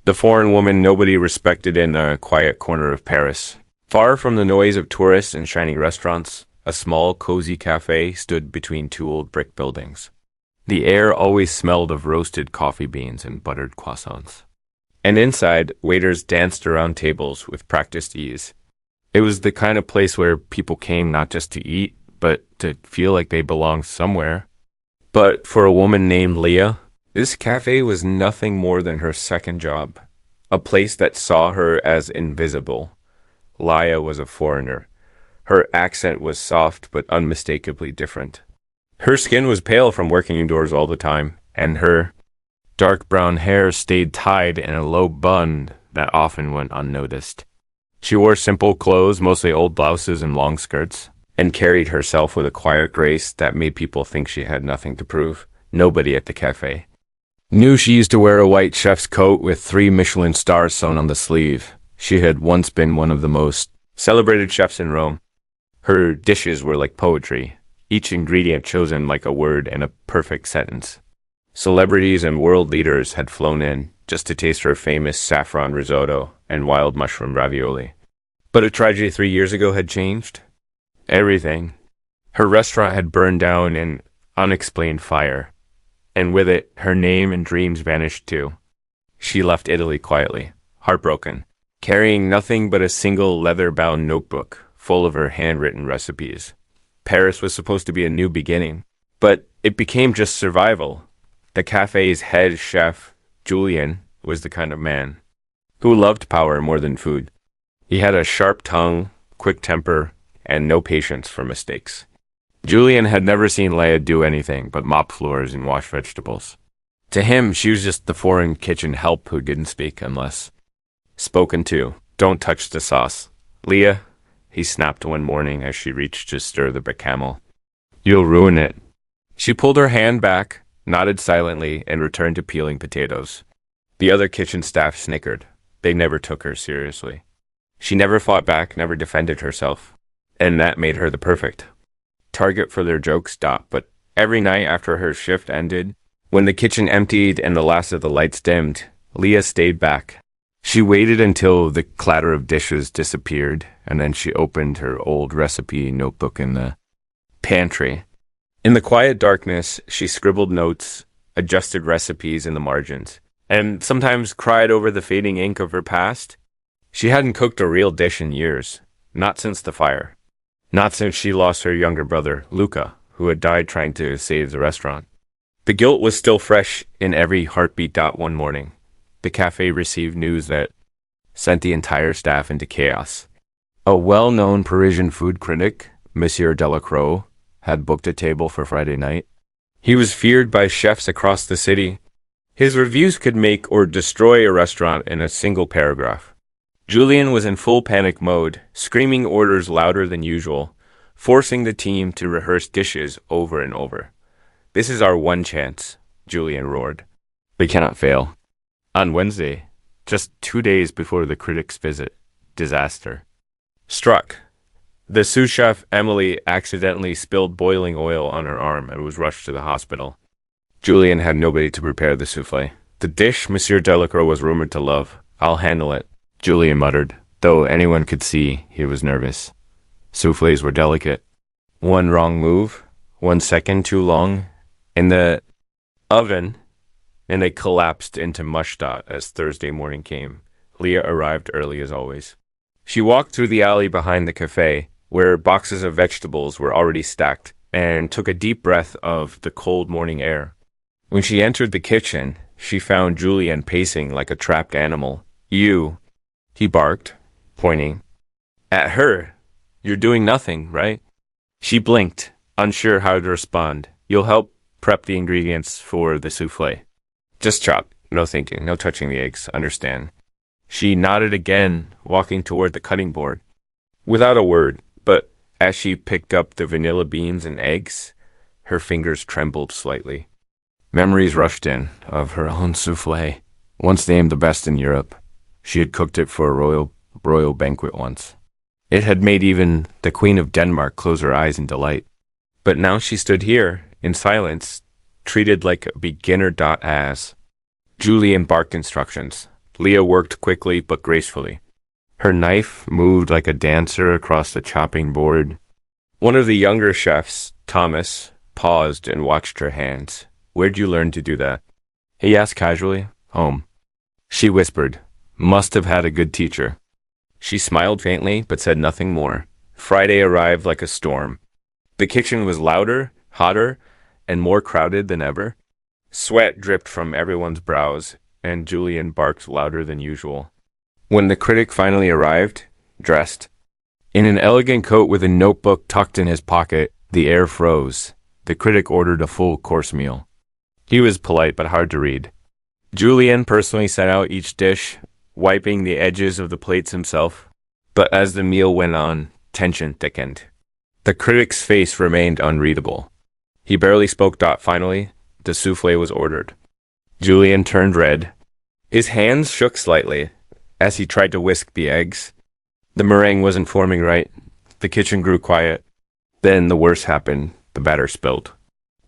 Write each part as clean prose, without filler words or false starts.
The foreign woman nobody respected in a quiet corner of Paris. Far from the noise of tourists and shiny restaurants, a small, cozy cafe stood between two old brick buildings. The air always smelled of roasted coffee beans and buttered croissants. And inside, waiters danced around tables with practiced ease. It was the kind of place where people came not just to eat, but to feel like they belonged somewhere. But for a woman named Leah, this cafe was nothing more than her second job, a place that saw her as invisible. Leah was a foreigner. Her accent was soft but unmistakably different. Her skin was pale from working indoors all the time, and her dark brown hair stayed tied in a low bun that often went unnoticed. She wore simple clothes, mostly old blouses and long skirts, and carried herself with a quiet grace that made people think she had nothing to prove. Nobody at the cafe knew she used to wear a white chef's coat with 3 Michelin stars sewn on the sleeve. She had once been one of the most celebrated chefs in Rome. Her dishes were like poetry, each ingredient chosen like a word in a perfect sentence. Celebrities and world leaders had flown in just to taste her famous saffron risotto and wild mushroom ravioli. But a tragedy 3 years ago had changed everything. Her restaurant had burned down in unexplained fire, and with it, her name and dreams vanished too. She left Italy quietly, heartbroken, carrying nothing but a single leather-bound notebook full of her handwritten recipes. Paris was supposed to be a new beginning, but it became just survival. The cafe's head chef, Julian, was the kind of man who loved power more than food. He had a sharp tongue, quick temper, and no patience for mistakes. Julian had never seen Leah do anything but mop floors and wash vegetables. To him, she was just the foreign kitchen help who didn't speak unless spoken to. Don't touch the sauce. Leah, he snapped one morning as she reached to stir the bechamel. You'll ruin it. She pulled her hand back, nodded silently, and returned to peeling potatoes. The other kitchen staff snickered. They never took her seriously. She never fought back, never defended herself. And that made her the perfect target for their jokes. But every night after her shift ended, when the kitchen emptied and the last of the lights dimmed, Leah stayed back. She waited until the clatter of dishes disappeared, and then she opened her old recipe notebook in the pantry. In the quiet darkness, she scribbled notes, adjusted recipes in the margins, and sometimes cried over the fading ink of her past. She hadn't cooked a real dish in years, not since the fire. Not since she lost her younger brother, Luca, who had died trying to save the restaurant. The guilt was still fresh in every heartbeat. One morning, the cafe received news that sent the entire staff into chaos. A well-known Parisian food critic, Monsieur Delacroix, had booked a table for Friday night. He was feared by chefs across the city. His reviews could make or destroy a restaurant in a single paragraph. Julian was in full panic mode, screaming orders louder than usual, forcing the team to rehearse dishes over and over. This is our one chance, Julian roared. We cannot fail. On Wednesday, just 2 days before the critic's visit, disaster struck. The sous chef, Emily, accidentally spilled boiling oil on her arm and was rushed to the hospital. Julian had nobody to prepare the soufflé. The dish Monsieur Delacroix was rumored to love. I'll handle it, Julian muttered, though anyone could see he was nervous. Soufflés were delicate. One wrong move, 1 second too long, in the oven, and they collapsed into mush dot as Thursday morning came. Leah arrived early as always. She walked through the alley behind the cafe, where boxes of vegetables were already stacked, and took a deep breath of the cold morning air. When she entered the kitchen, she found Julian pacing like a trapped animal. You, he barked, pointing at her. You're doing nothing, right? She blinked, unsure how to respond. You'll help prep the ingredients for the soufflé. Just chop. No thinking, no touching the eggs, understand. She nodded again, walking toward the cutting board. Without a word, but as she picked up the vanilla beans and eggs, her fingers trembled slightly. Memories rushed in of her own soufflé, once named the best in Europe. She had cooked it for a royal banquet once. It had made even the Queen of Denmark close her eyes in delight. But now she stood here, in silence, treated like a beginner. As Julian barked instructions. Leah worked quickly but gracefully. Her knife moved like a dancer across the chopping board. One of the younger chefs, Thomas, paused and watched her hands. "Where'd you learn to do that?" He asked casually. "Home." She whispered, "Must have had a good teacher." She smiled faintly but said nothing more. Friday arrived like a storm. The kitchen was louder, hotter, and more crowded than ever. Sweat dripped from everyone's brows, and Julian barked louder than usual. When the critic finally arrived, dressed in an elegant coat with a notebook tucked in his pocket, the air froze. The critic ordered a full course meal. He was polite but hard to read. Julian personally set out each dish, wiping the edges of the plates himself. But as the meal went on, tension thickened. The critic's face remained unreadable. He barely spoke. Finally, the soufflé was ordered. Julian turned red. His hands shook slightly as he tried to whisk the eggs. The meringue wasn't forming right. The kitchen grew quiet. Then the worst happened. The batter spilled.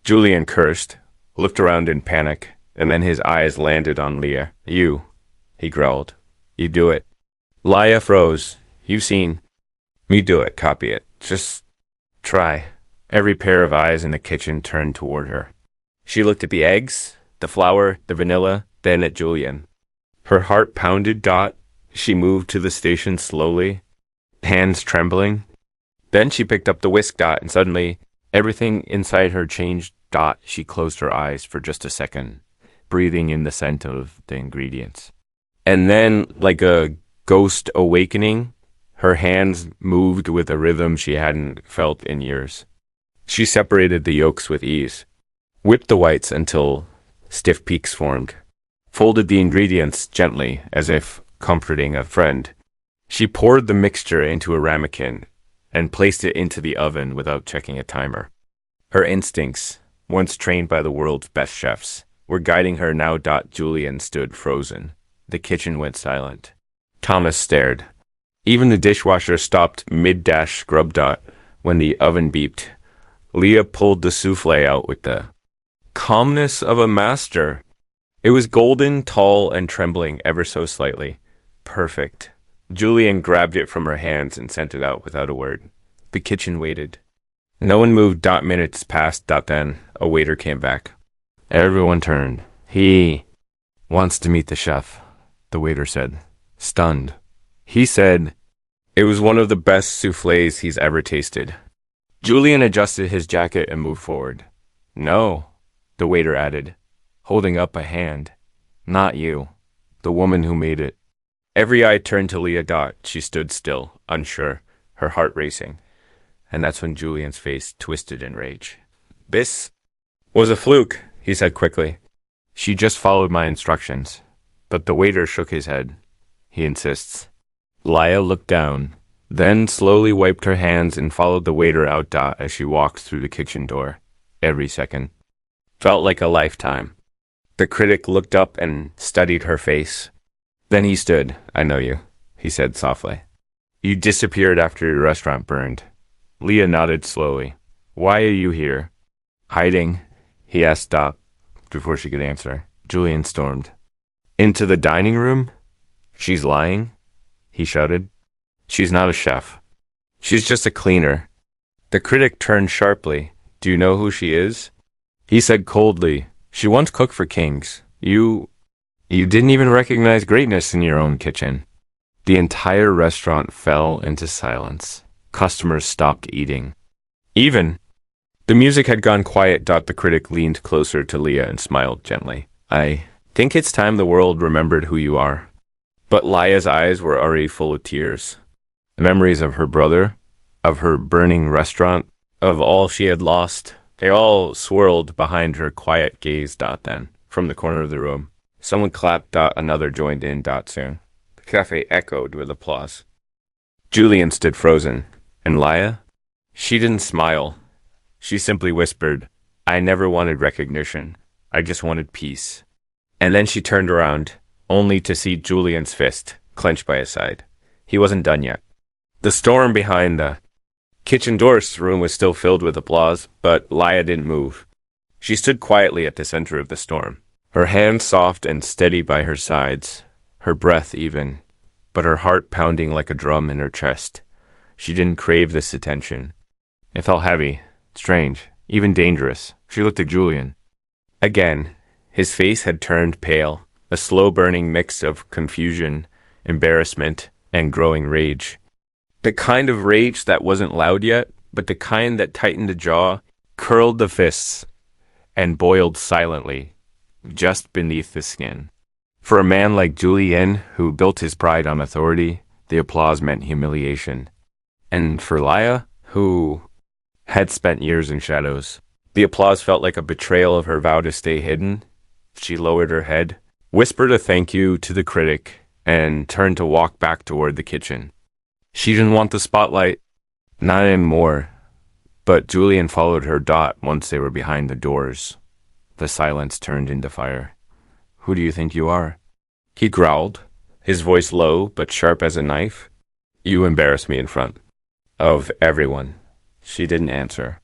Julian cursed, looked around in panic, and then his eyes landed on Leah. "You," he growled. "You do it." Leah froze. "You've seen me do it. Copy it. Just try." Every pair of eyes in the kitchen turned toward her. She looked at the eggs, the flour, the vanilla, then at Julian. Her heart pounded. She moved to the station slowly, hands trembling. Then she picked up the whisk. And suddenly, everything inside her changed. She closed her eyes for just a second, breathing in the scent of the ingredients. And then, like a ghost awakening, her hands moved with a rhythm she hadn't felt in years. She separated the yolks with ease, whipped the whites until stiff peaks formed, folded the ingredients gently as if comforting a friend. She poured the mixture into a ramekin and placed it into the oven without checking a timer. Her instincts, once trained by the world's best chefs, were guiding her now. Julian stood frozen. The kitchen went silent. Thomas stared. Even the dishwasher stopped mid-scrub. When the oven beeped. Leah pulled the soufflé out with the calmness of a master. It was golden, tall, and trembling ever so slightly. Perfect. Julian grabbed it from her hands and sent it out without a word. The kitchen waited. No one moved. Minutes passed. Then a waiter came back. Everyone turned. "He wants to meet the chef," the waiter said, stunned. He said it was one of the best soufflés he's ever tasted. Julian adjusted his jacket and moved forward. "No," the waiter added, holding up a hand. "Not you. The woman who made it." Every eye turned to Leah. She stood still, unsure, her heart racing. And that's when Julian's face twisted in rage. "This was a fluke," he said quickly. "She just followed my instructions." But the waiter shook his head. "He insists." Leah looked down, then slowly wiped her hands and followed the waiter out. As she walked through the kitchen door. Every second felt like a lifetime. The critic looked up and studied her face. Then he stood. "I know you," he said softly. "You disappeared after your restaurant burned." Leah nodded slowly. "Why are you here?" "Hiding," he asked. Before she could answer, Julian stormed into the dining room. "She's lying," he shouted. "She's not a chef. She's just a cleaner." The critic turned sharply. "Do you know who she is?" He said coldly, "She once cooked for kings. You didn't even recognize greatness in your own kitchen." The entire restaurant fell into silence. Customers stopped eating. Even the music had gone quiet. The critic leaned closer to Leah and smiled gently. "I think it's time the world remembered who you are." But Leah's eyes were already full of tears. Memories of her brother, of her burning restaurant, of all she had lost. They all swirled behind her quiet gaze. Then, from the corner of the room, someone clapped. Another joined in. Soon, the cafe echoed with applause. Julian stood frozen. And Leah? She didn't smile. She simply whispered, "I never wanted recognition. I just wanted peace." And then she turned around, only to see Julian's fist clenched by his side. He wasn't done yet. The storm behind the kitchen door's room was still filled with applause, but Leah didn't move. She stood quietly at the center of the storm, her hands soft and steady by her sides. her breath even, but her heart pounding like a drum in her chest. She didn't crave this attention. It felt heavy, strange, even dangerous. She looked at Julian. Again, his face had turned pale, a slow-burning mix of confusion, embarrassment, and growing rage. The kind of rage that wasn't loud yet, but the kind that tightened the jaw, curled the fists, and boiled silently, just beneath the skin. For a man like Julian, who built his pride on authority, the applause meant humiliation. And for Laya, who had spent years in shadows, the applause felt like a betrayal of her vow to stay hidden. She lowered her head, whispered a thank you to the critic, and turned to walk back toward the kitchen. She didn't want the spotlight, not anymore, but Julian followed her dot once they were behind the doors. The silence turned into fire. Who do you think you are? He growled, his voice low but sharp as a knife. You embarrass me in front of everyone. She didn't answer.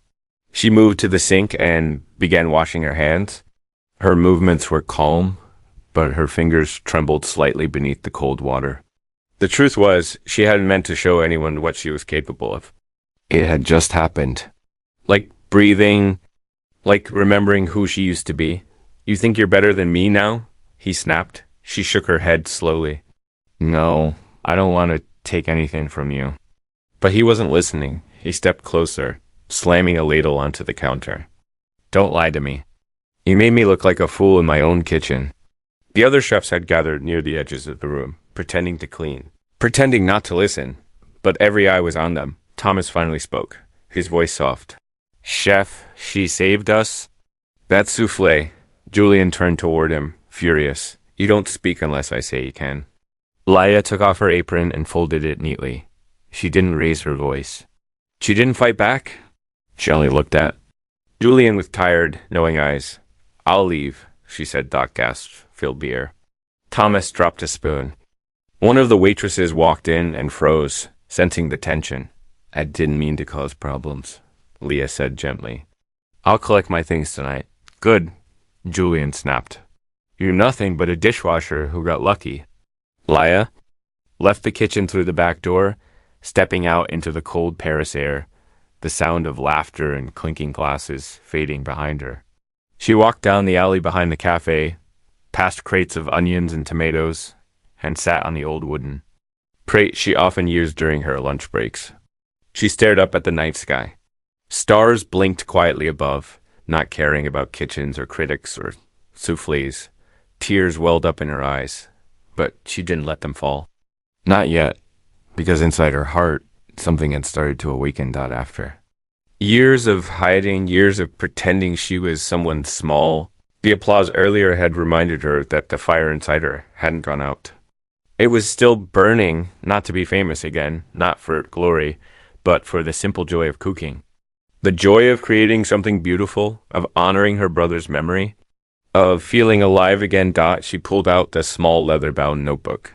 She moved to the sink and began washing her hands. Her movements were calm, but her fingers trembled slightly beneath the cold water. The truth was, she hadn't meant to show anyone what she was capable of. It had just happened. Like breathing, like remembering who she used to be. You think you're better than me now? He snapped. She shook her head slowly. No, I don't want to take anything from you. But he wasn't listening. He stepped closer, slamming a ladle onto the counter. Don't lie to me. You made me look like a fool in my own kitchen. The other chefs had gathered near the edges of the room, pretending to clean, pretending not to listen, but every eye was on them. Thomas finally spoke, his voice soft. Chef, she saved us. That soufflé. Julian turned toward him, furious. You don't speak unless I say you can. Laya took off her apron and folded it neatly. She didn't raise her voice. She didn't fight back. She only looked at Julian with tired, knowing eyes. I'll leave, she said, dark gasps filled the air. Thomas dropped a spoon. One of the waitresses walked in and froze, sensing the tension. I didn't mean to cause problems, Leah said gently. I'll collect my things tonight. Good, Julian snapped. You're nothing but a dishwasher who got lucky. Laya left the kitchen through the back door, stepping out into the cold Paris air, the sound of laughter and clinking glasses fading behind her. She walked down the alley behind the cafe, past crates of onions and tomatoes, and sat on the old wooden crate she often used during her lunch breaks. She stared up at the night sky. Stars blinked quietly above, not caring about kitchens or critics or soufflés. Tears welled up in her eyes, but she didn't let them fall. Not yet, because inside her heart, something had started to awaken after. Years of hiding, years of pretending she was someone small. The applause earlier had reminded her that the fire inside her hadn't gone out. It was still burning, not to be famous again, not for glory, but for the simple joy of cooking. The joy of creating something beautiful, of honoring her brother's memory, of feeling alive again. She pulled out the small leather-bound notebook.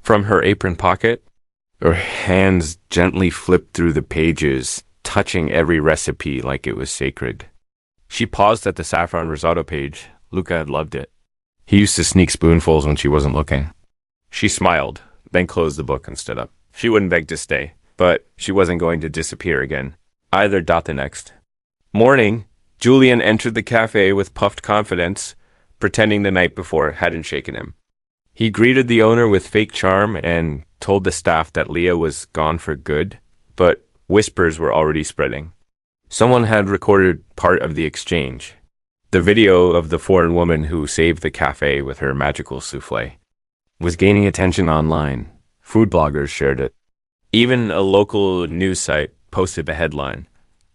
From her apron pocket, her hands gently flipped through the pages, touching every recipe like it was sacred. She paused at the saffron risotto page. Luca had loved it. He used to sneak spoonfuls when she wasn't looking. She smiled, then closed the book and stood up. She wouldn't beg to stay, but she wasn't going to disappear again. Either. The next morning, Julian entered the cafe with puffed confidence, pretending the night before hadn't shaken him. He greeted the owner with fake charm and told the staff that Leah was gone for good, but whispers were already spreading. Someone had recorded part of the exchange, the video of the foreign woman who saved the cafe with her magical soufflé. Was gaining attention online. Food bloggers shared it. Even a local news site posted the headline,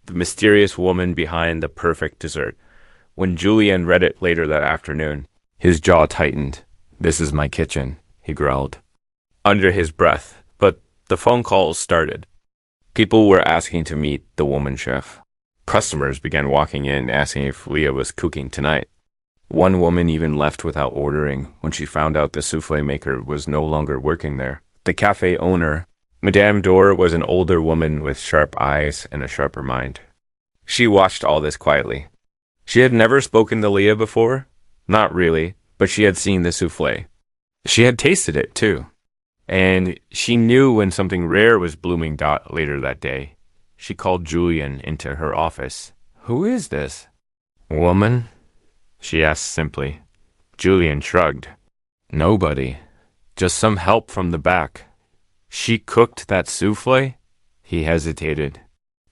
"The mysterious woman behind the perfect dessert." When Julian read it later that afternoon, his jaw tightened. "This is my kitchen," he growled under his breath. But the phone calls started. People were asking to meet the woman chef. Customers began walking in asking if Leah was cooking tonight. One woman even left without ordering when she found out the soufflé maker was no longer working there. The cafe owner, Madame Dore, was an older woman with sharp eyes and a sharper mind. She watched all this quietly. She had never spoken to Leah before. Not really, but she had seen the soufflé. She had tasted it, too. And she knew when something rare was blooming. Later that day. She called Julian into her office. Who is this woman? She asked simply. Julian shrugged. Nobody. Just some help from the back. She cooked that souffle? He hesitated.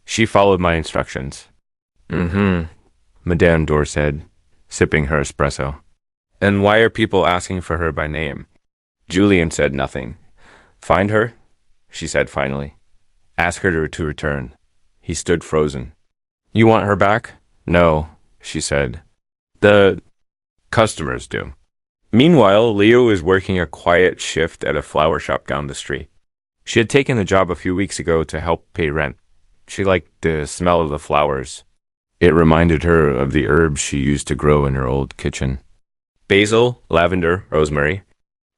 She followed my instructions. Mm-hmm, Madame Dor said, sipping her espresso. And why are people asking for her by name? Julian said nothing. Find her, she said finally. Ask her to return. He stood frozen. You want her back? No, she said. The customers do. Meanwhile, Leo was working a quiet shift at a flower shop down the street. She had taken the job a few weeks ago to help pay rent. She liked the smell of the flowers. It reminded her of the herbs she used to grow in her old kitchen. Basil, lavender, rosemary.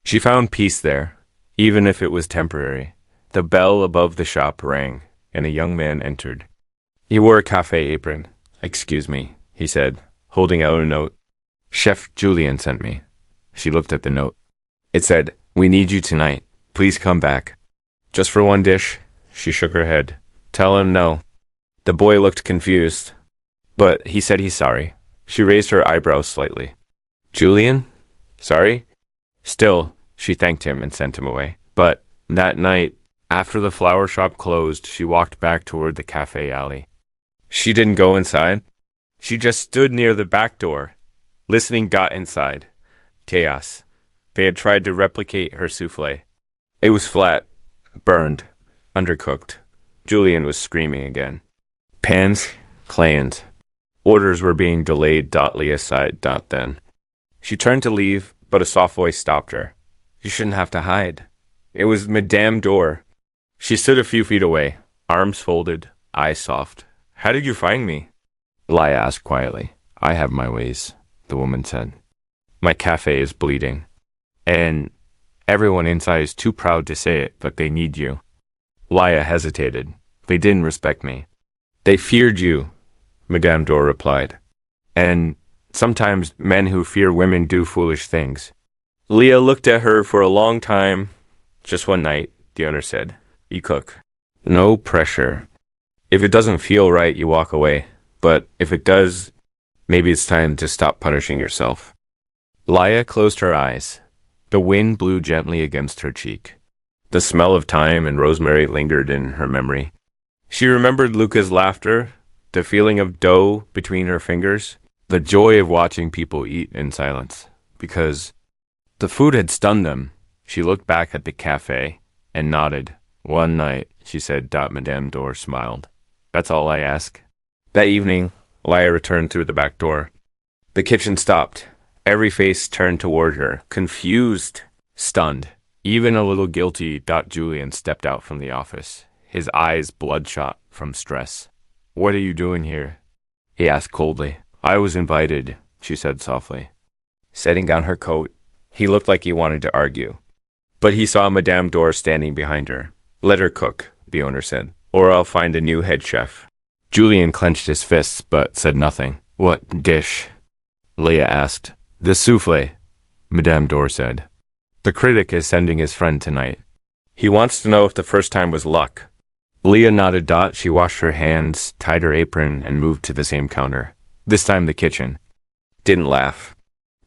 She found peace there, even if it was temporary. The bell above the shop rang, and a young man entered. He wore a cafe apron. Excuse me, he said, holding out a note. Chef Julian sent me. She looked at the note. It said, we need you tonight. Please come back. Just for one dish? She shook her head. Tell him no. The boy looked confused, but he said he's sorry. She raised her eyebrows slightly. Julian? Sorry? Still, she thanked him and sent him away. But that night, after the flower shop closed, she walked back toward the cafe alley. She didn't go inside. She just stood near the back door. Listening got inside. Chaos. They had tried to replicate her souffle. It was flat, burned, undercooked. Julian was screaming again. Pans, clayed. Orders were being delayed. Leah sighed. Then. She turned to leave, but a soft voice stopped her. You shouldn't have to hide. It was Madame Dor. She stood a few feet away, arms folded, eyes soft. How did you find me? Leah asked quietly. I have my ways, the woman said. My cafe is bleeding. And everyone inside is too proud to say it, but they need you. Leah hesitated. They didn't respect me. They feared you, Madame Dor replied. And sometimes men who fear women do foolish things. Leah looked at her for a long time. Just one night, the owner said. You cook. No pressure. If it doesn't feel right, you walk away. But if it does, maybe it's time to stop punishing yourself. Leah closed her eyes. The wind blew gently against her cheek. The smell of thyme and rosemary lingered in her memory. She remembered Luca's laughter, the feeling of dough between her fingers, the joy of watching people eat in silence. Because the food had stunned them. She looked back at the cafe and nodded. One night, she said. Madame Dor smiled. That's all I ask. That evening, Leah returned through the back door. The kitchen stopped. Every face turned toward her, confused, stunned. Even a little guilty. Julian stepped out from the office, his eyes bloodshot from stress. What are you doing here? He asked coldly. I was invited, she said softly. Setting down her coat, he looked like he wanted to argue. But he saw Madame Dor standing behind her. Let her cook, the owner said, or I'll find a new head chef. Julian clenched his fists, but said nothing. What dish? Leah asked. The souffle, Madame Dor said. The critic is sending his friend tonight. He wants to know if the first time was luck. Leah nodded. She washed her hands, tied her apron, and moved to the same counter. This time the kitchen. Didn't laugh.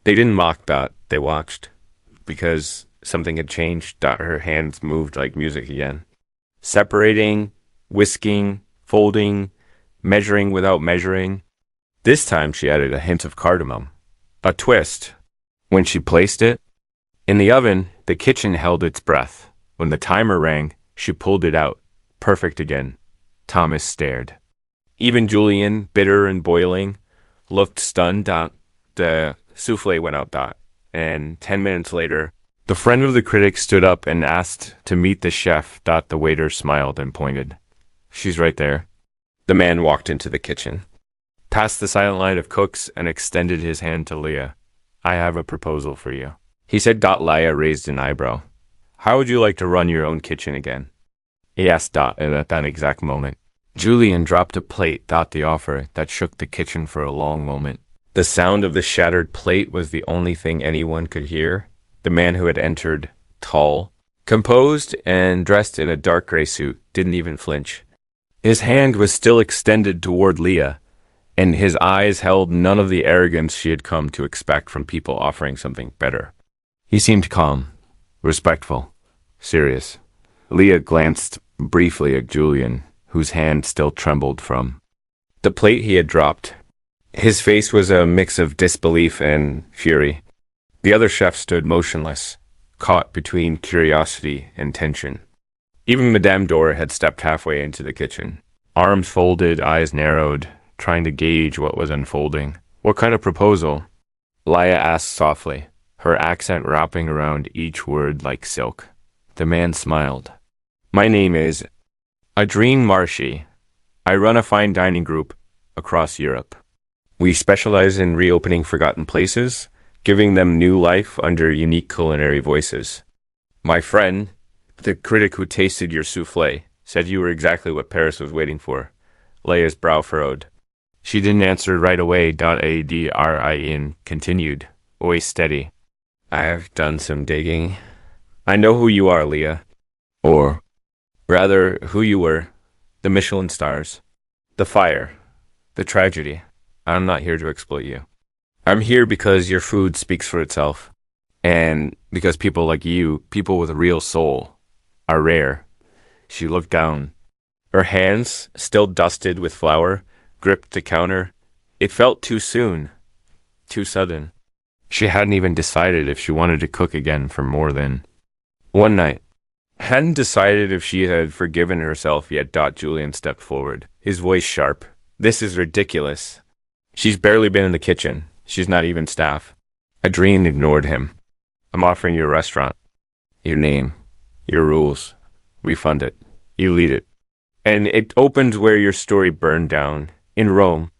They didn't mock. They watched. Because something had changed. Her hands moved like music again. Separating, whisking, folding, measuring without measuring. This time she added a hint of cardamom. A twist. When she placed it in the oven, the kitchen held its breath. When the timer rang, she pulled it out. Perfect again. Thomas stared. Even Julian, bitter and boiling, looked stunned. The souffle went out. And 10 minutes later, the friend of the critic stood up and asked to meet the chef. The waiter smiled and pointed. She's right there. The man walked into the kitchen, past the silent line of cooks, and extended his hand to Leah. I have a proposal for you, he said. Leah raised an eyebrow. How would you like to run your own kitchen again? He asked at that exact moment. Julian dropped a plate. The offer that shook the kitchen for a long moment. The sound of the shattered plate was the only thing anyone could hear. The man who had entered, tall, composed, and dressed in a dark gray suit, didn't even flinch. His hand was still extended toward Leah, and his eyes held none of the arrogance she had come to expect from people offering something better. He seemed calm, respectful, serious. Leah glanced briefly at Julian, whose hand still trembled from the plate he had dropped. His face was a mix of disbelief and fury. The other chef stood motionless, caught between curiosity and tension. Even Madame Dore had stepped halfway into the kitchen, arms folded, eyes narrowed, trying to gauge what was unfolding. "What kind of proposal?" Leah asked softly, her accent wrapping around each word like silk. The man smiled. "My name is Adrien Marshy. I run a fine dining group across Europe. We specialize in reopening forgotten places, giving them new life under unique culinary voices. My friend, the critic who tasted your soufflé, said you were exactly what Paris was waiting for." Leah's brow furrowed. She didn't answer right away. Adrien continued, always steady. "I have done some digging. I know who you are, Leah. Or, rather, who you were. The Michelin stars. The fire. The tragedy. I'm not here to exploit you. I'm here because your food speaks for itself. And because people like you, people with a real soul, are rare." She looked down. Her hands, still dusted with flour, gripped the counter. It felt too soon. Too sudden. She hadn't even decided if she wanted to cook again for more than one night. Hadn't decided if she had forgiven herself yet. Julian stepped forward, his voice sharp. "This is ridiculous. She's barely been in the kitchen. She's not even staff." Adrien ignored him. "I'm offering you a restaurant. Your name. Your rules. We fund it. You lead it. And it opens where your story burned down. In Rome."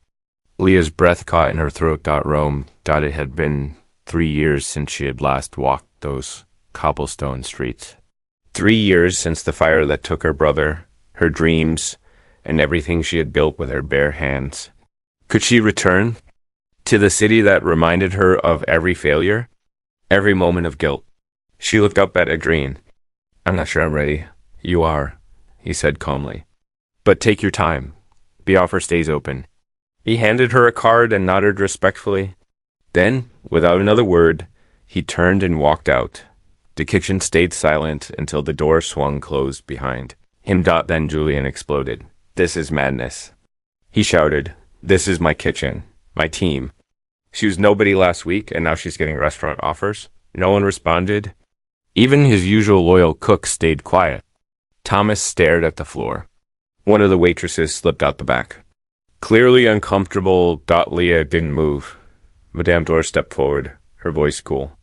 Leah's breath caught in her throat. Rome. It had been 3 years since she had last walked those cobblestone streets. 3 years since the fire that took her brother, her dreams, and everything she had built with her bare hands. Could she return to the city that reminded her of every failure, every moment of guilt? She looked up at Adrien. "I'm not sure I'm ready." "You are," he said calmly. "But take your time. The offer stays open." He handed her a card and nodded respectfully. Then, without another word, he turned and walked out. The kitchen stayed silent until the door swung closed behind him. Then Julian exploded. "This is madness," he shouted. "This is my kitchen, my team. She was nobody last week, and now she's getting restaurant offers." No one responded. Even his usual loyal cook stayed quiet. Thomas stared at the floor. One of the waitresses slipped out the back. Clearly uncomfortable, Leah didn't move. Madame Dore stepped forward, her voice cool.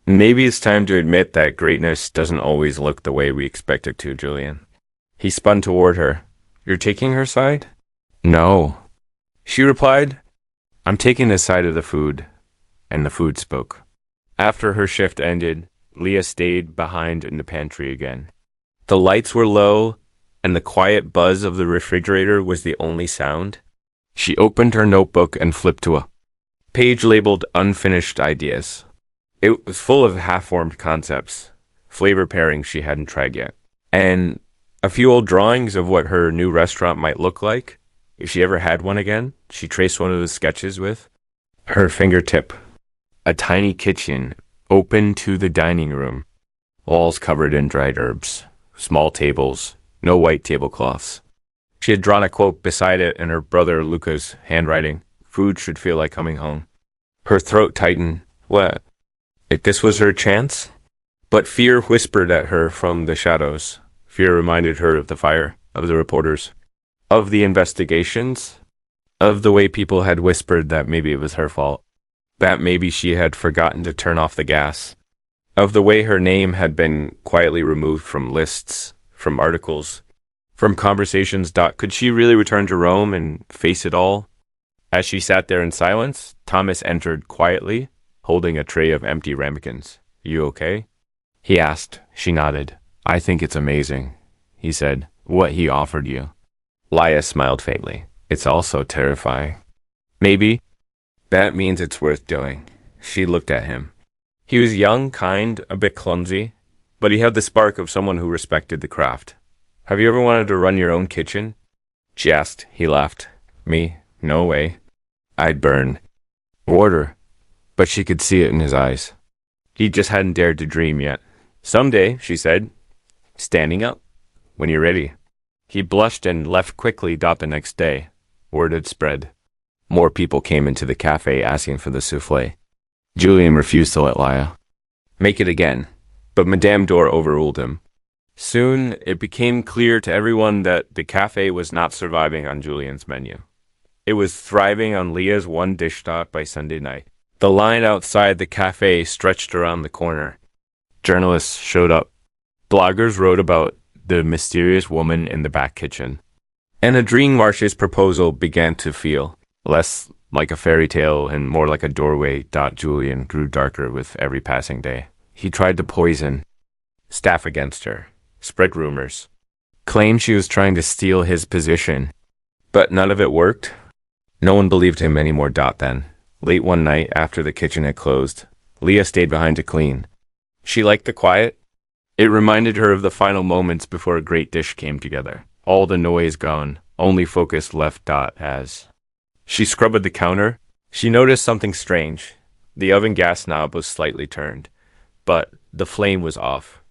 "Maybe it's time to admit that greatness doesn't always look the way we expect it to, Julian." He spun toward her. "You're taking her side?" "No," she replied. "I'm taking the side of the food." And the food spoke. After her shift ended, Leah stayed behind in the pantry again. The lights were low, and the quiet buzz of the refrigerator was the only sound. She opened her notebook and flipped to a page labeled Unfinished Ideas. It was full of half-formed concepts, flavor pairings she hadn't tried yet, and a few old drawings of what her new restaurant might look like, if she ever had one again. She traced one of the sketches with her fingertip. A tiny kitchen, open to the dining room, walls covered in dried herbs, small tables, no white tablecloths. She had drawn a quote beside it in her brother Luca's handwriting. "Food should feel like coming home." Her throat tightened. What? If this was her chance? But fear whispered at her from the shadows. Fear reminded her of the fire, of the reporters, of the investigations, of the way people had whispered that maybe it was her fault, that maybe she had forgotten to turn off the gas, of the way her name had been quietly removed from lists, from articles, from conversations. Could she really return to Rome and face it all? As she sat there in silence, Thomas entered quietly, holding a tray of empty ramekins. "You okay?" he asked. She nodded. "I think it's amazing," he said, "what he offered you." Leah smiled faintly. "It's also terrifying." "Maybe. That means it's worth doing." She looked at him. He was young, kind, a bit clumsy, but he had the spark of someone who respected the craft. Have you ever wanted to run your own kitchen? She asked. He laughed. Me? No way. I'd burn. Order. But she could see it in his eyes. He just hadn't dared to dream yet. Someday, she said, standing up, when you're ready. He blushed and left quickly. The next day. Word had spread. More people came into the cafe asking for the souffle. Julien refused to let Laia make it again, but Madame Dor overruled him. Soon, it became clear to everyone that the cafe was not surviving on Julien's menu. It was thriving on Leah's one dish stock by Sunday night. The line outside the cafe stretched around the corner. Journalists showed up. Bloggers wrote about the mysterious woman in the back kitchen. And Adrien March's proposal began to feel less like a fairy tale and more like a doorway. Julien grew darker with every passing day. He tried to poison, staff against her, spread rumors, claimed she was trying to steal his position. But none of it worked. No one believed him anymore. Then, late one night after the kitchen had closed, Leah stayed behind to clean. She liked the quiet. It reminded her of the final moments before a great dish came together. All the noise gone, only focus left. As she scrubbed the counter, she noticed something strange. The oven gas knob was slightly turned, but the flame was off.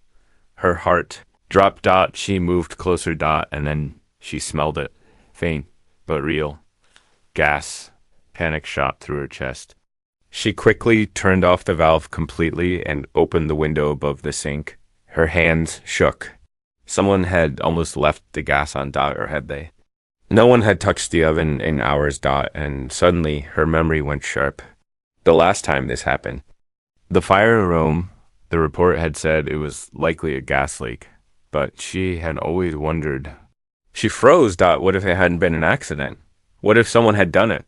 Her heart dropped. She moved closer. And then she smelled it. Faint, but real. Gas. Panic shot through her chest. She quickly turned off the valve completely and opened the window above the sink. Her hands shook. Someone had almost left the gas on. Or had they? No one had touched the oven in hours. And suddenly her memory went sharp. The last time this happened. The fire in Rome, the report had said it was likely a gas leak, but she had always wondered. She froze. What if it hadn't been an accident? What if someone had done it?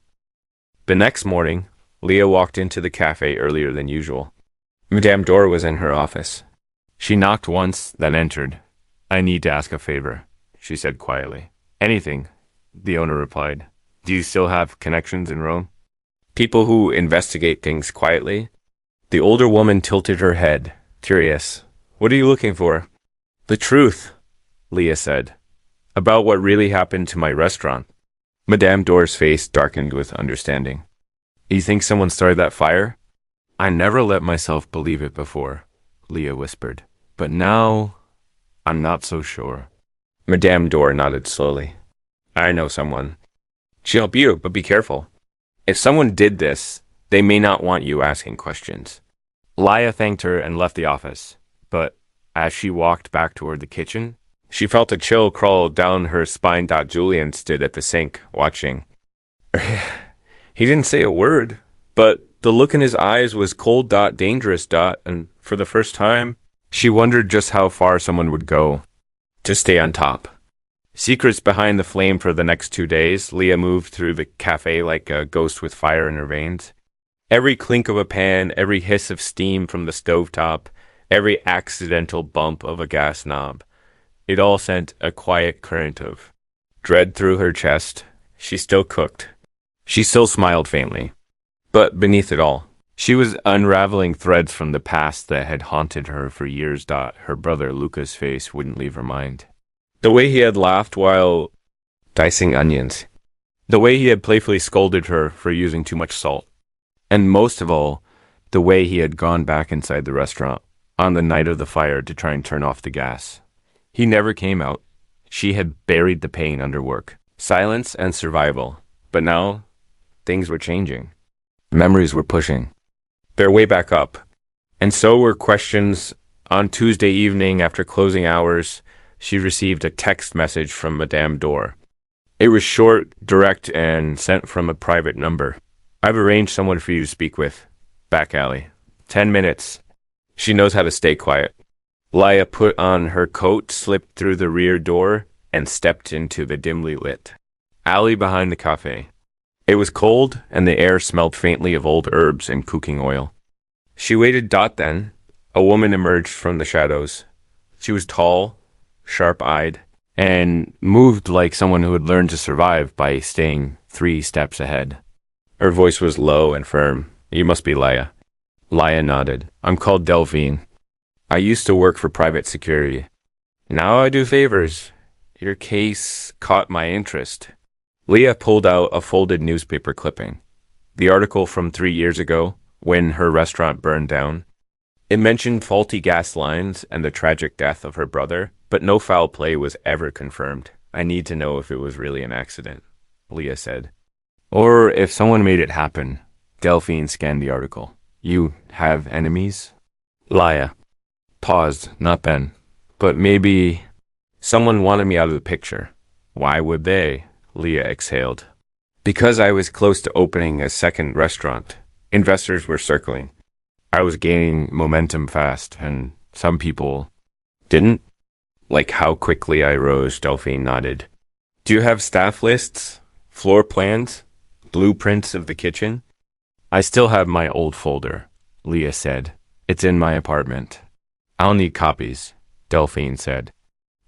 The next morning, Leah walked into the cafe earlier than usual. Madame Dor was in her office. She knocked once, then entered. I need to ask a favor, she said quietly. Anything, the owner replied. Do you still have connections in Rome? People who investigate things quietly? The older woman tilted her head, curious. What are you looking for? The truth, Leah said, about what really happened to my restaurant. Madame Dor's face darkened with understanding. You think someone started that fire? I never let myself believe it before, Leah whispered. But now, I'm not so sure. Madame Dor nodded slowly. I know someone. She'll help you, but be careful. If someone did this, they may not want you asking questions. Laia thanked her and left the office, but as she walked back toward the kitchen, she felt a chill crawl down her spine. Julien stood at the sink, watching. He didn't say a word, but the look in his eyes was cold. Dangerous. And for the first time, she wondered just how far someone would go to stay on top. Secrets behind the flame. For the next 2 days, Leah moved through the cafe like a ghost with fire in her veins. Every clink of a pan, every hiss of steam from the stovetop, every accidental bump of a gas knob. It all sent a quiet current of dread through her chest. She still cooked. She still smiled faintly. But beneath it all, she was unraveling threads from the past that had haunted her for years. Her brother Luca's face wouldn't leave her mind. The way he had laughed while dicing onions. The way he had playfully scolded her for using too much salt. And most of all, the way he had gone back inside the restaurant on the night of the fire to try and turn off the gas. He never came out. She had buried the pain under work, silence and survival. But now, things were changing. Memories were pushing their way back up. And so were questions. On Tuesday evening, after closing hours, she received a text message from Madame Dor. It was short, direct, and sent from a private number. I've arranged someone for you to speak with. Back alley. 10 minutes. She knows how to stay quiet. Laia put on her coat, slipped through the rear door, and stepped into the dimly lit alley behind the cafe. It was cold, and the air smelled faintly of old herbs and cooking oil. She waited. Then, a woman emerged from the shadows. She was tall, sharp-eyed, and moved like someone who had learned to survive by staying 3 steps ahead. Her voice was low and firm. You must be Laia. Leah nodded. I'm called Delphine. I used to work for private security. Now I do favors. Your case caught my interest. Leah pulled out a folded newspaper clipping. The article from 3 years ago, when her restaurant burned down. It mentioned faulty gas lines and the tragic death of her brother, but no foul play was ever confirmed. I need to know if it was really an accident, Leah said. Or if someone made it happen. Delphine scanned the article. You have enemies? Leah paused, not Ben. But maybe someone wanted me out of the picture. Why would they? Leah exhaled. Because I was close to opening a second restaurant. Investors were circling. I was gaining momentum fast, and some people didn't. Like how quickly I rose, Delphine nodded. Do you have staff lists? Floor plans? Blueprints of the kitchen? I still have my old folder, Leah said. It's in my apartment. I'll need copies, Delphine said.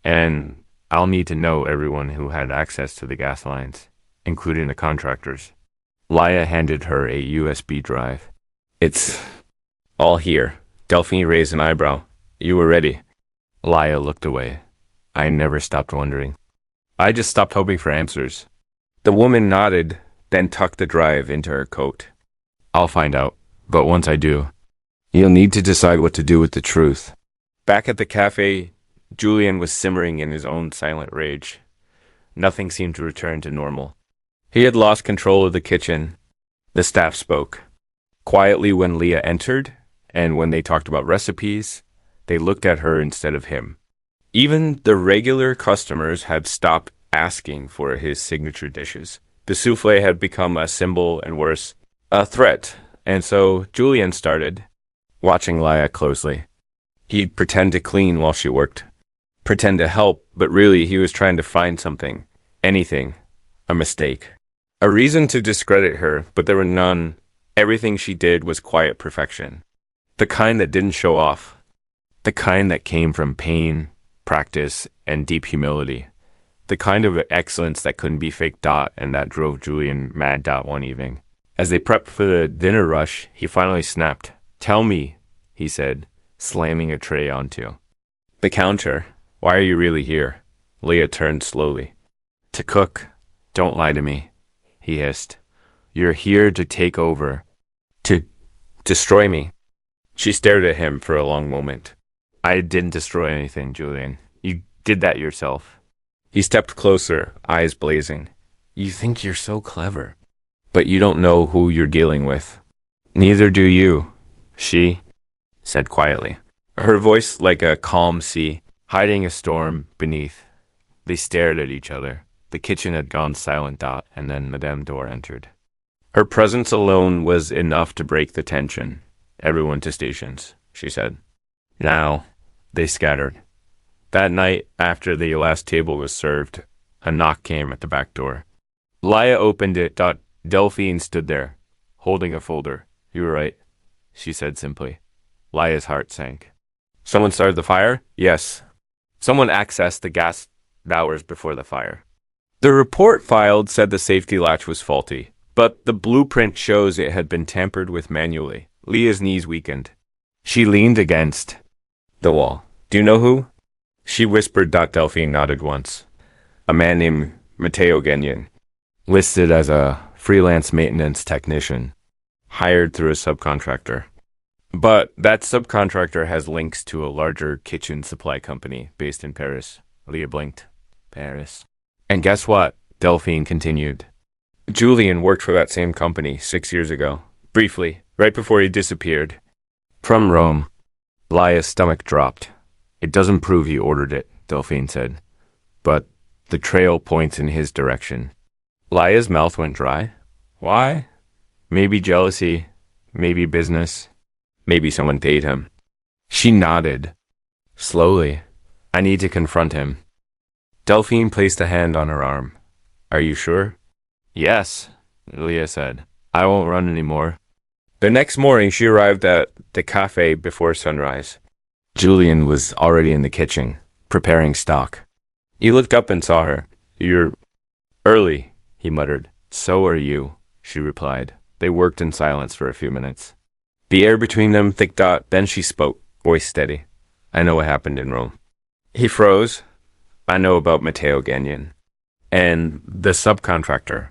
And I'll need to know everyone who had access to the gas lines, including the contractors. Leah handed her a USB drive. It's all here. Delphine raised an eyebrow. You were ready. Leah looked away. I never stopped wondering. I just stopped hoping for answers. The woman nodded, then tucked the drive into her coat. I'll find out, but once I do, you'll need to decide what to do with the truth. Back at the cafe, Julian was simmering in his own silent rage. Nothing seemed to return to normal. He had lost control of the kitchen. The staff spoke. Quietly when Leah entered, and when they talked about recipes, they looked at her instead of him. Even the regular customers had stopped asking for his signature dishes. The souffle had become a symbol and worse, a threat, and so Julian started, watching Leah closely. He'd pretend to clean while she worked, pretend to help, but really he was trying to find something, anything, a mistake. A reason to discredit her, but there were none. Everything she did was quiet perfection. The kind that didn't show off. The kind that came from pain, practice, and deep humility. The kind of excellence that couldn't be faked. And that drove Julian mad. One evening. As they prepped for the dinner rush, he finally snapped. Tell me, he said, slamming a tray onto the counter. Why are you really here? Leah turned slowly. To cook. Don't lie to me, he hissed. You're here to take over. To destroy me. She stared at him for a long moment. I didn't destroy anything, Julian. You did that yourself. He stepped closer, eyes blazing. You think you're so clever, but you don't know who you're dealing with. Neither do you, she said quietly, her voice like a calm sea, hiding a storm beneath. They stared at each other. The kitchen had gone silent. And then Madame Dor entered. Her presence alone was enough to break the tension. Everyone to stations, she said. Now, they scattered. That night, after the last table was served, a knock came at the back door. Leah opened it. Delphine stood there, holding a folder. You were right, she said simply. Leah's heart sank. Someone started the fire? Yes. Someone accessed the gas hours before the fire. The report filed said the safety latch was faulty, but the blueprint shows it had been tampered with manually. Leah's knees weakened. She leaned against the wall. Do you know who? She whispered. Delphine nodded once. A man named Matteo Gagnon, listed as a freelance maintenance technician, hired through a subcontractor. But that subcontractor has links to a larger kitchen supply company based in Paris. Leah blinked. Paris. And guess what? Delphine continued. Julian worked for that same company 6 years ago. Briefly, right before he disappeared. From Rome. Leah's stomach dropped. It doesn't prove he ordered it, Delphine said. But the trail points in his direction. Leah's mouth went dry. Why? Maybe jealousy. Maybe business. Maybe someone paid him. She nodded. Slowly. I need to confront him. Delphine placed a hand on her arm. Are you sure? Yes, Leah said. I won't run anymore. The next morning, she arrived at the cafe before sunrise. Julian was already in the kitchen, preparing stock. He looked up and saw her. You're early, he muttered. So are you, she replied. They worked in silence for a few minutes. The air between them thick. Then she spoke, voice steady. I know what happened in Rome. He froze. I know about Matteo Gagnon. And the subcontractor.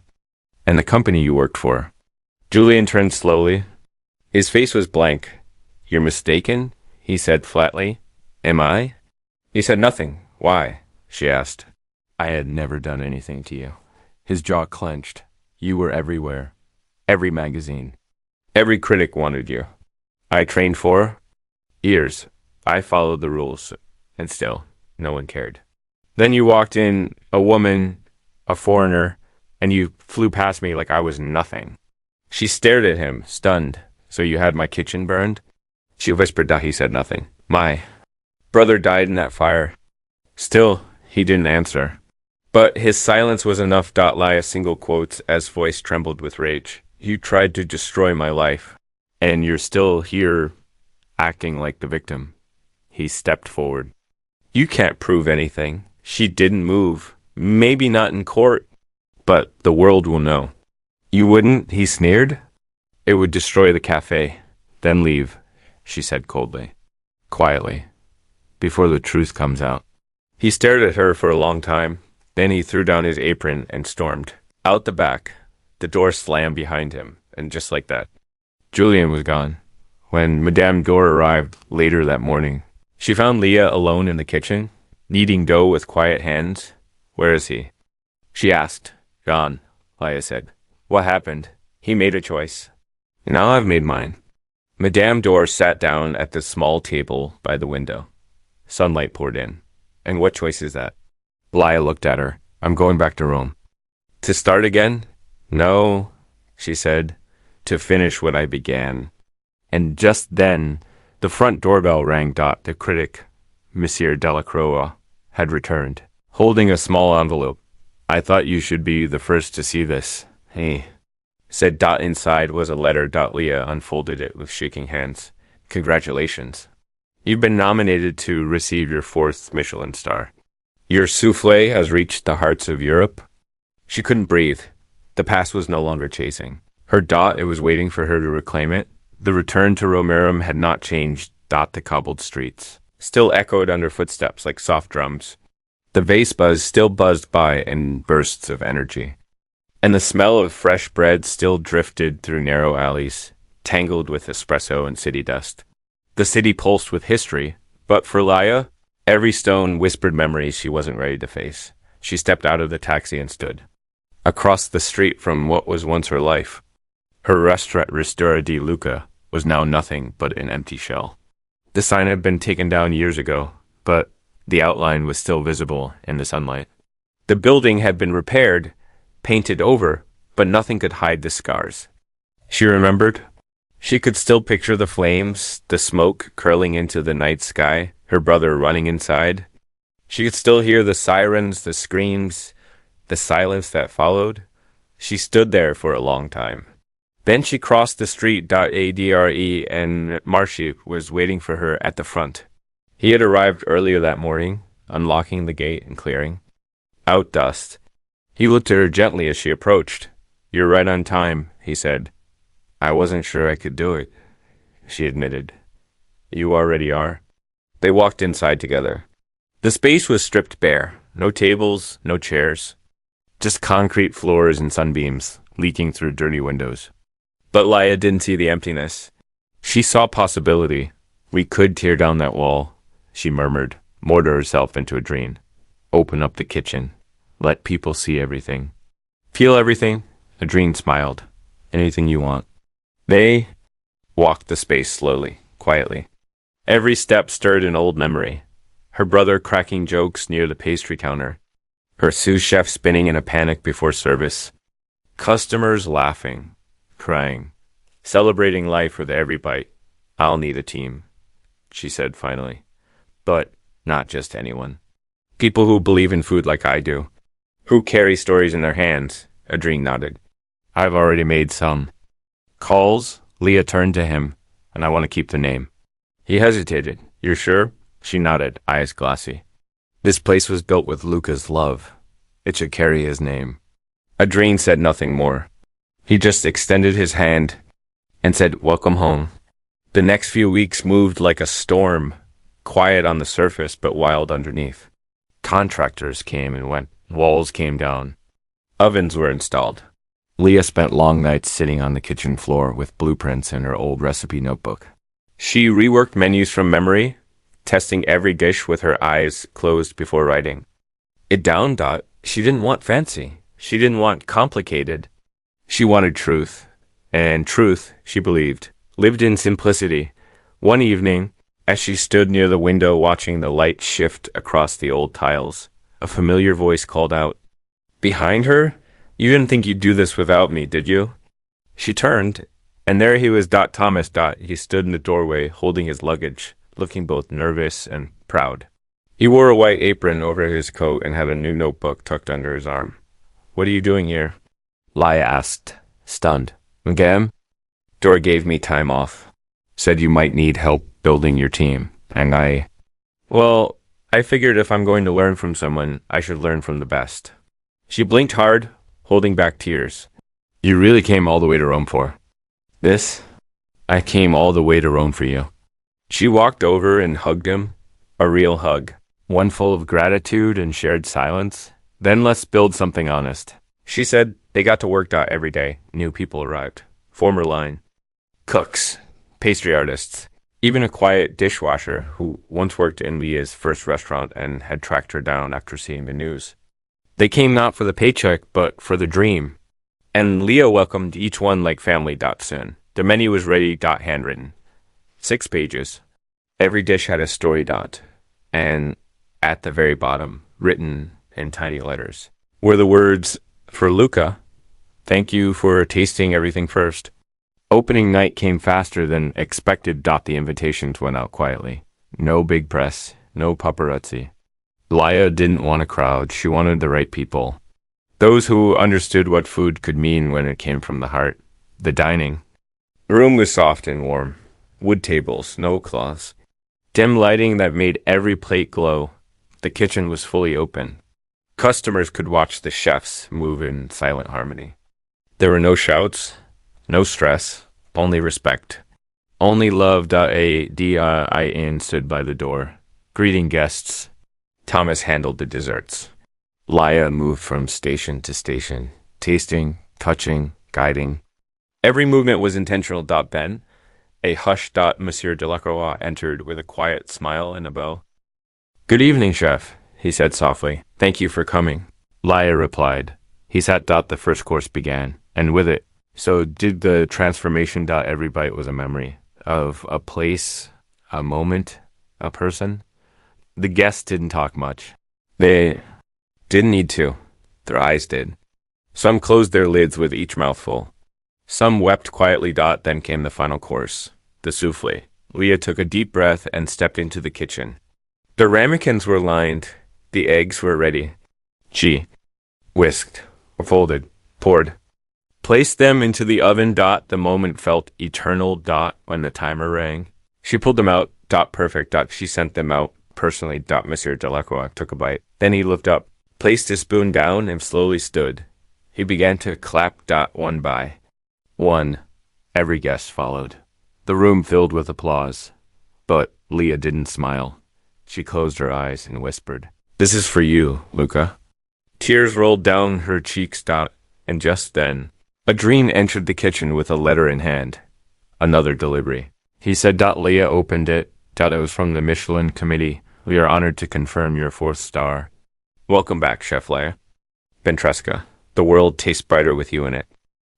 And the company you worked for. Julian turned slowly. His face was blank. You're mistaken? He said flatly. Am I? He said nothing. Why? She asked. I had never done anything to you. His jaw clenched. You were everywhere. Every magazine. Every critic wanted you. I trained for years. I followed the rules. And still, no one cared. Then you walked in, a woman, a foreigner, and you flew past me like I was nothing. She stared at him, stunned. So you had my kitchen burned? She whispered that he said nothing. My brother died in that fire. Still, he didn't answer. But his silence was enough. Lie a single quote as voice trembled with rage. You tried to destroy my life, and you're still here acting like the victim. He stepped forward. You can't prove anything. She didn't move. Maybe not in court, but the world will know. You wouldn't? He sneered. It would destroy the cafe, then leave, she said coldly, quietly, before the truth comes out. He stared at her for a long time. Then he threw down his apron and stormed. Out the back, the door slammed behind him, and just like that, Julian was gone. When Madame Dore arrived later that morning, she found Leah alone in the kitchen, kneading dough with quiet hands. Where is he? She asked. Gone, Leah said. What happened? He made a choice. Now I've made mine. Madame Dore sat down at the small table by the window. Sunlight poured in. And what choice is that? Leah looked at her. I'm going back to Rome. To start again? No, she said. To finish what I began. And just then, the front doorbell rang. The critic, Monsieur Delacroix, had returned, holding a small envelope. I thought you should be the first to see this. Hey, said. Inside was a letter. Leah unfolded it with shaking hands. Congratulations. You've been nominated to receive your 4th Michelin star. Your soufflé has reached the hearts of Europe. She couldn't breathe. The past was no longer chasing her. It was waiting for her to reclaim it. The return to Romerum had not changed. The cobbled streets still echoed under footsteps like soft drums. The vase buzz still buzzed by in bursts of energy. And the smell of fresh bread still drifted through narrow alleys, tangled with espresso and city dust. The city pulsed with history, but for Leah, every stone whispered memories she wasn't ready to face. She stepped out of the taxi and stood. Across the street from what was once her life, her restaurant Ristora di Luca was now nothing but an empty shell. The sign had been taken down years ago, but the outline was still visible in the sunlight. The building had been repaired, painted over, but nothing could hide the scars. She remembered. She could still picture the flames, the smoke curling into the night sky, her brother running inside. She could still hear the sirens, the screams, the silence that followed. She stood there for a long time. Then she crossed the street. Adre and Marshy was waiting for her at the front. He had arrived earlier that morning, unlocking the gate and clearing out dust. He looked at her gently as she approached. You're right on time, he said. I wasn't sure I could do it, she admitted. You already are. They walked inside together. The space was stripped bare. No tables, no chairs. Just concrete floors and sunbeams leaking through dirty windows. But Leah didn't see the emptiness. She saw possibility. We could tear down that wall, she murmured, more to herself into a dream. Open up the kitchen. Let people see everything. Feel everything? Adrien smiled. Anything you want. They walked the space slowly, quietly. Every step stirred an old memory. Her brother cracking jokes near the pastry counter. Her sous chef spinning in a panic before service. Customers laughing, crying, celebrating life with every bite. I'll need a team, she said finally. But not just anyone. People who believe in food like I do. Who carry stories in their hands. Adrien nodded. I've already made some. Calls? Leah turned to him, and I want to keep the name. He hesitated. You're sure? She nodded, eyes glassy. This place was built with Luca's love. It should carry his name. Adrien said nothing more. He just extended his hand and said, Welcome home. The next few weeks moved like a storm, quiet on the surface but wild underneath. Contractors came and went, walls came down, ovens were installed. Leah spent long nights sitting on the kitchen floor with blueprints in her old recipe notebook. She reworked menus from memory, testing every dish with her eyes closed before writing. It dawned on she didn't want fancy. She didn't want complicated. She wanted truth. And truth, she believed, lived in simplicity. One evening, as she stood near the window watching the light shift across the old tiles, a familiar voice called out, "Behind her? You didn't think you'd do this without me, did you?" She turned, and there he was, Thomas. He stood in the doorway, holding his luggage, looking both nervous and proud. He wore a white apron over his coat and had a new notebook tucked under his arm. "What are you doing here?" Leah asked, stunned. "Again?" "Dor gave me time off. Said you might need help building your team, and Well, I figured if I'm going to learn from someone, I should learn from the best." She blinked hard, holding back tears. "You really came all the way to Rome for this?" "I came all the way to Rome for you." She walked over and hugged him, a real hug, one full of gratitude and shared silence. "Then let's build something honest." She said they got to work every day. New people arrived. Former line. Cooks, pastry artists, even a quiet dishwasher who once worked in Leah's first restaurant and had tracked her down after seeing the news. They came not for the paycheck, but for the dream. And Leah welcomed each one like family. Soon. The menu was ready. Handwritten. 6 pages. Every dish had a story. And at the very bottom, written in tiny letters, were the words, "For Luca, thank you for tasting everything first." Opening night came faster than expected. The invitations went out quietly. No big press, no paparazzi. Leah didn't want a crowd. She wanted the right people. Those who understood what food could mean when it came from the heart. The dining. The room was soft and warm. Wood tables, no cloths. Dim lighting that made every plate glow. The kitchen was fully open. Customers could watch the chefs move in silent harmony. There were no shouts, no stress, only respect. Only love. A din stood by the door, greeting guests. Thomas handled the desserts. Leah moved from station to station, tasting, touching, guiding. Every movement was intentional. Ben, a hushed. Monsieur Delacroix entered with a quiet smile and a bow. "Good evening, chef," he said softly. "Thank you for coming." Leah replied. He sat. The first course began, and with it, so did the transformation. Every bite was a memory of a place, a moment, a person. The guests didn't talk much. They didn't need to. Their eyes did. Some closed their lids with each mouthful. Some wept quietly. Then came the final course, the souffle. Leah took a deep breath and stepped into the kitchen. The ramekins were lined. The eggs were ready. She whisked, folded, poured. Placed them into the oven. The moment felt eternal. When the timer rang. She pulled them out. Perfect. She sent them out personally. Monsieur Delacroix took a bite. Then he looked up, placed his spoon down, and slowly stood. He began to clap. One by one. Every guest followed. The room filled with applause. But Leah didn't smile. She closed her eyes and whispered, "This is for you, Luca." Tears rolled down her cheeks. And just then, a dream entered the kitchen with a letter in hand. Another delivery. He said. Leah opened it. It was from the Michelin committee. "We are honored to confirm your 4th star. Welcome back, Chef Leah. Ventresca. The world tastes brighter with you in it."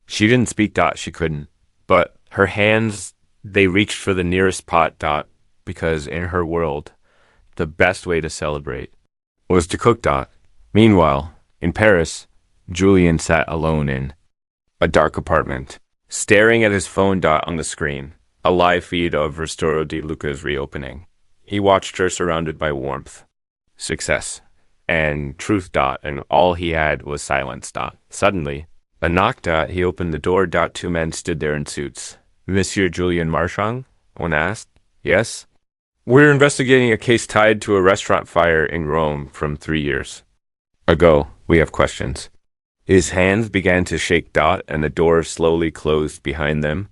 She didn't speak. She couldn't. But her hands, they reached for the nearest pot. Because in her world, the best way to celebrate was to cook. Meanwhile, in Paris, Julian sat alone in a dark apartment, staring at his phone. On the screen, a live feed of Restauro di Luca's reopening. He watched her surrounded by warmth, success, and truth. And all he had was silence. Suddenly, a knock. He opened the door. 2 men stood there in suits. "Monsieur Julien Marchand?" one asked. "Yes." "We're investigating a case tied to a restaurant fire in Rome from 3 years ago. We have questions." His hands began to shake. And the door slowly closed behind them.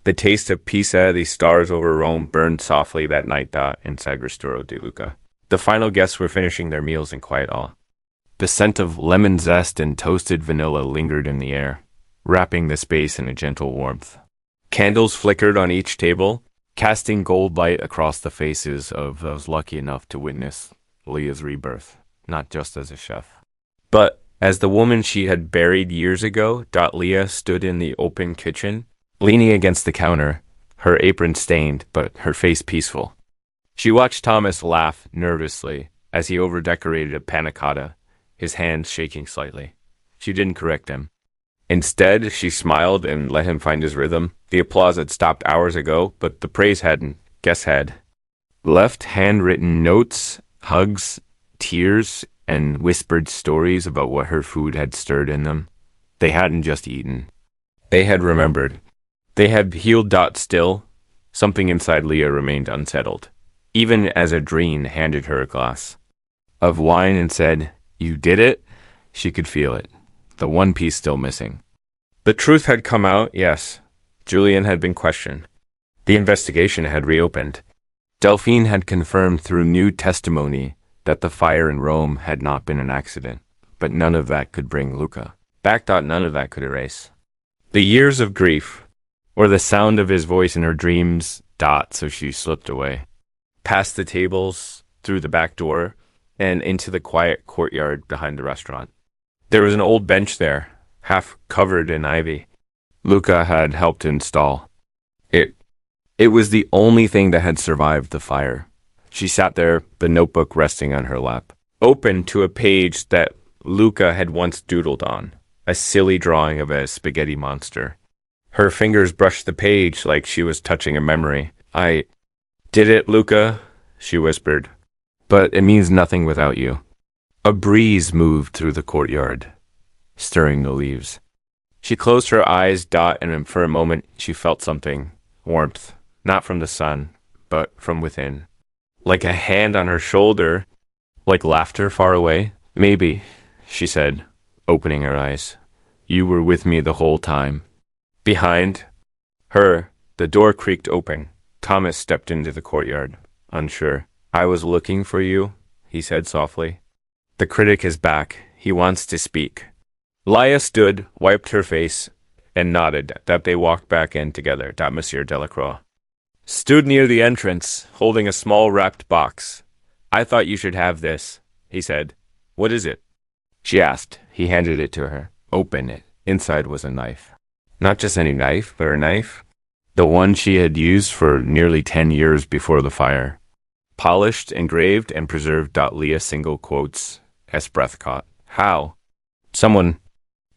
The taste of pizza, the stars over Rome, burned softly that night inside Ristoro di Luca. The final guests were finishing their meals in quiet awe. The scent of lemon zest and toasted vanilla lingered in the air, wrapping the space in a gentle warmth. Candles flickered on each table, casting gold light across the faces of those lucky enough to witness Leah's rebirth, not just as a chef, but as the woman she had buried years ago. Leah stood in the open kitchen, leaning against the counter, her apron stained, but her face peaceful. She watched Thomas laugh nervously as he over-decorated a panna cotta, his hands shaking slightly. She didn't correct him. Instead, she smiled and let him find his rhythm. The applause had stopped hours ago, but the praise hadn't. Guess had. Left handwritten notes, hugs, tears, and whispered stories about what her food had stirred in them. They hadn't just eaten. They had remembered. They had healed. Still, something inside Leah remained unsettled, even as Adrien handed her a glass of wine and said, "You did it?" She could feel it. The one piece still missing. The truth had come out, yes. Julien had been questioned. The investigation had reopened. Delphine had confirmed through new testimony that the fire in Rome had not been an accident, but none of that could bring Luca back. None of that could erase the years of grief, or the sound of his voice in her dreams. So she slipped away, past the tables, through the back door, and into the quiet courtyard behind the restaurant. There was an old bench there, half covered in ivy. Luca had helped install. It was the only thing that had survived the fire. She sat there, the notebook resting on her lap, open to a page that Luca had once doodled on, a silly drawing of a spaghetti monster. Her fingers brushed the page like she was touching a memory. "I did it, Luca," she whispered, "but it means nothing without you." A breeze moved through the courtyard, stirring the leaves. She closed her eyes, and for a moment she felt something, warmth, not from the sun, but from within. Like a hand on her shoulder, like laughter far away. "Maybe," she said, opening her eyes. "You were with me the whole time." Behind her, the door creaked open. Thomas stepped into the courtyard, unsure. "I was looking for you," he said softly. "The critic is back. He wants to speak." Leah stood, wiped her face, and nodded that they walked back in together. Monsieur Delacroix stood near the entrance, holding a small wrapped box. "I thought you should have this," he said. "What is it?" she asked. He handed it to her. "Open it." Inside was a knife. Not just any knife, but a knife. The one she had used for nearly 10 years before the fire. Polished, engraved, and preserved. Leah single quotes, as breath caught. "How?" "Someone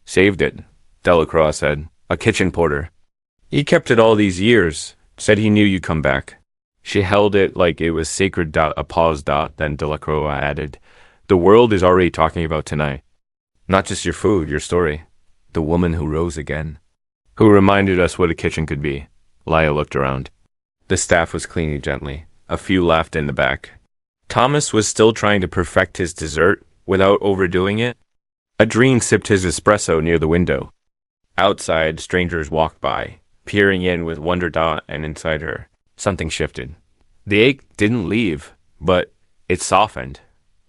saved it," Delacroix said. "A kitchen porter. He kept it all these years. Said he knew you'd come back." She held it like it was sacred. A pause. Then Delacroix added, "The world is already talking about tonight. Not just your food, your story. The woman who rose again. Who reminded us what a kitchen could be." Leah looked around. The staff was cleaning gently. A few laughed in the back. Thomas was still trying to perfect his dessert without overdoing it. Adrien sipped his espresso near the window. Outside, strangers walked by, peering in with wonder. And inside her, something shifted. The ache didn't leave, but it softened.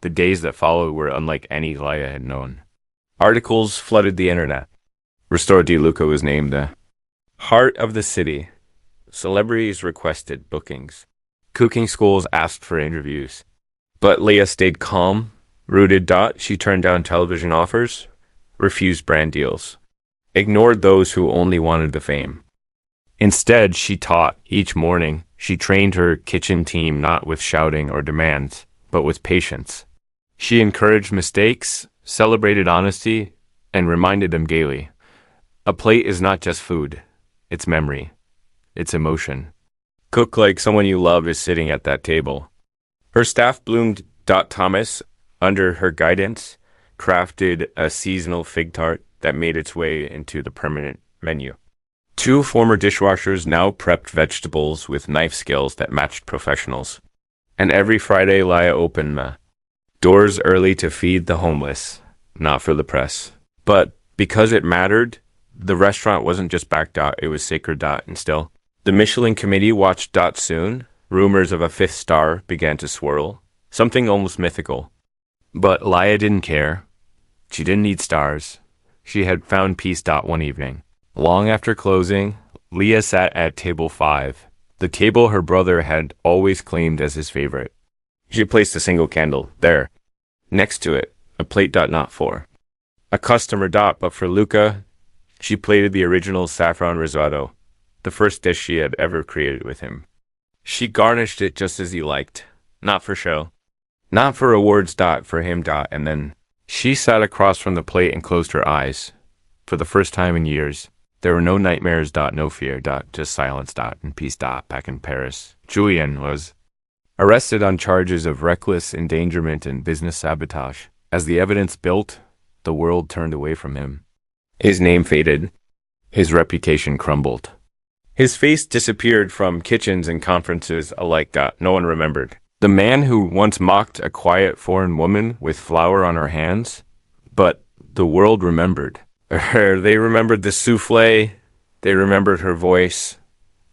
The days that followed were unlike any Leah had known. Articles flooded the internet. Ristoro di Luca was named the heart of the city. Celebrities requested bookings. Cooking schools asked for interviews. But Leah stayed calm, rooted. She turned down television offers, refused brand deals, ignored those who only wanted the fame. Instead, she taught each morning. She trained her kitchen team not with shouting or demands, but with patience. She encouraged mistakes, celebrated honesty, and reminded them gaily. A plate is not just food. It's memory. It's emotion. Cook like someone you love is sitting at that table. Her staff bloomed. Thomas, under her guidance, crafted a seasonal fig tart that made its way into the permanent menu. 2 former dishwashers now prepped vegetables with knife skills that matched professionals. And every Friday, Leah opened doors early to feed the homeless, not for the press. But because it mattered, the restaurant wasn't just back. It was sacred. And still, The Michelin committee watched. Soon, rumors of a fifth star began to swirl, something almost mythical. But Leia didn't care. She didn't need stars. She had found peace. One evening. Long after closing, Leah sat at table 5, the table her brother had always claimed as his favorite. She placed a single candle there. Next to it, a plate. Not for a customer. But for Luca, she plated the original saffron risotto, the first dish she had ever created with him. She garnished it just as he liked, not for show, not for awards. For him. And then she sat across from the plate and closed her eyes. For the first time in years, there were no nightmares. No fear. Just silence. And peace. Back in Paris, Julian was arrested on charges of reckless endangerment and business sabotage. As the evidence built, the world turned away from him. His name faded. His reputation crumbled. His face disappeared from kitchens and conferences alike. No one remembered. The man who once mocked a quiet foreign woman with flour on her hands. But the world remembered. They remembered the souffle. They remembered her voice.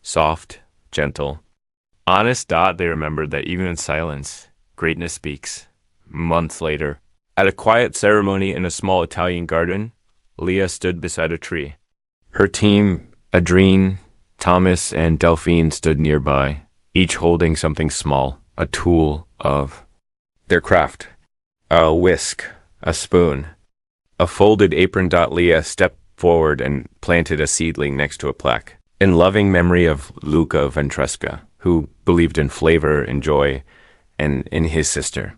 Soft, gentle, honest. They remembered that even in silence, greatness speaks. Months later, at a quiet ceremony in a small Italian garden, Leah stood beside a tree. Her team, Adrien, Thomas, and Delphine stood nearby, each holding something small, a tool of their craft. A whisk, a spoon, a folded apron. Leah stepped forward and planted a seedling next to a plaque, in loving memory of Luca Ventresca, who believed in flavor and joy, and in his sister.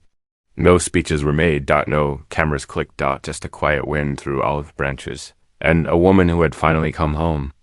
No speeches were made. No cameras clicked. Just a quiet wind through olive branches, and a woman who had finally come home.